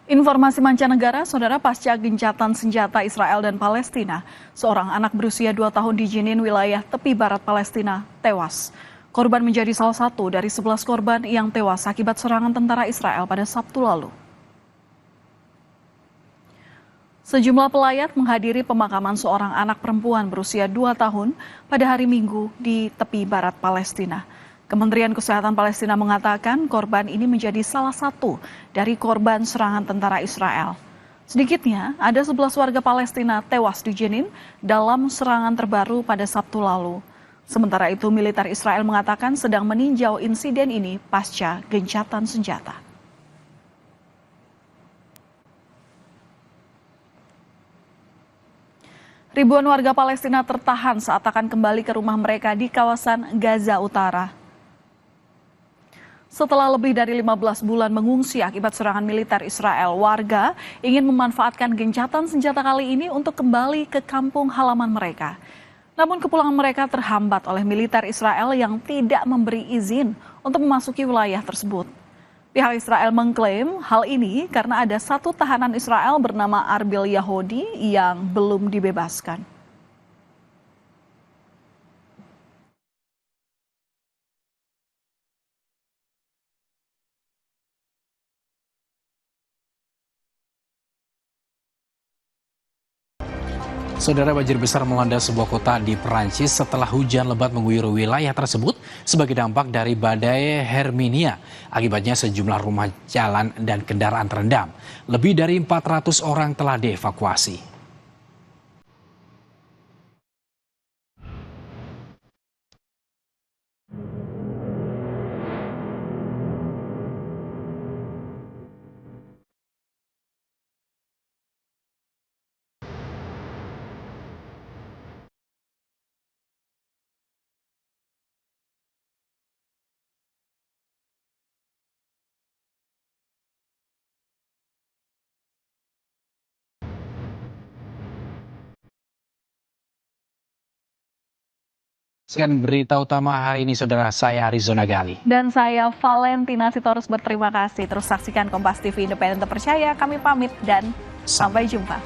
Informasi mancanegara, saudara, pasca gencatan senjata Israel dan Palestina, seorang anak berusia 2 tahun di Jenin, wilayah tepi barat Palestina, tewas. Korban menjadi salah satu dari 11 korban yang tewas akibat serangan tentara Israel pada Sabtu lalu. Sejumlah pelayat menghadiri pemakaman seorang anak perempuan berusia 2 tahun pada hari Minggu di tepi barat Palestina. Kementerian Kesehatan Palestina mengatakan korban ini menjadi salah satu dari korban serangan tentara Israel. Sedikitnya ada 11 warga Palestina tewas di Jenin dalam serangan terbaru pada Sabtu lalu. Sementara itu militer Israel mengatakan sedang meninjau insiden ini pasca gencatan senjata. Ribuan warga Palestina tertahan saat akan kembali ke rumah mereka di kawasan Gaza Utara. Setelah lebih dari 15 bulan mengungsi akibat serangan militer Israel, warga ingin memanfaatkan gencatan senjata kali ini untuk kembali ke kampung halaman mereka. Namun kepulangan mereka terhambat oleh militer Israel yang tidak memberi izin untuk memasuki wilayah tersebut. Pihak Israel mengklaim hal ini karena ada satu tahanan Israel bernama Arbil Yahudi yang belum dibebaskan. Saudara, banjir besar melanda sebuah kota di Perancis setelah hujan lebat mengguyur wilayah tersebut sebagai dampak dari badai Herminia. Akibatnya sejumlah rumah, jalan, dan kendaraan terendam. Lebih dari 400 orang telah dievakuasi. Sekian berita utama hari ini, saudara. Saya Arizona Gali. Dan saya Valentina Sitorus berterima kasih. Terus saksikan Kompas TV Independen Terpercaya. Kami pamit dan sampai jumpa.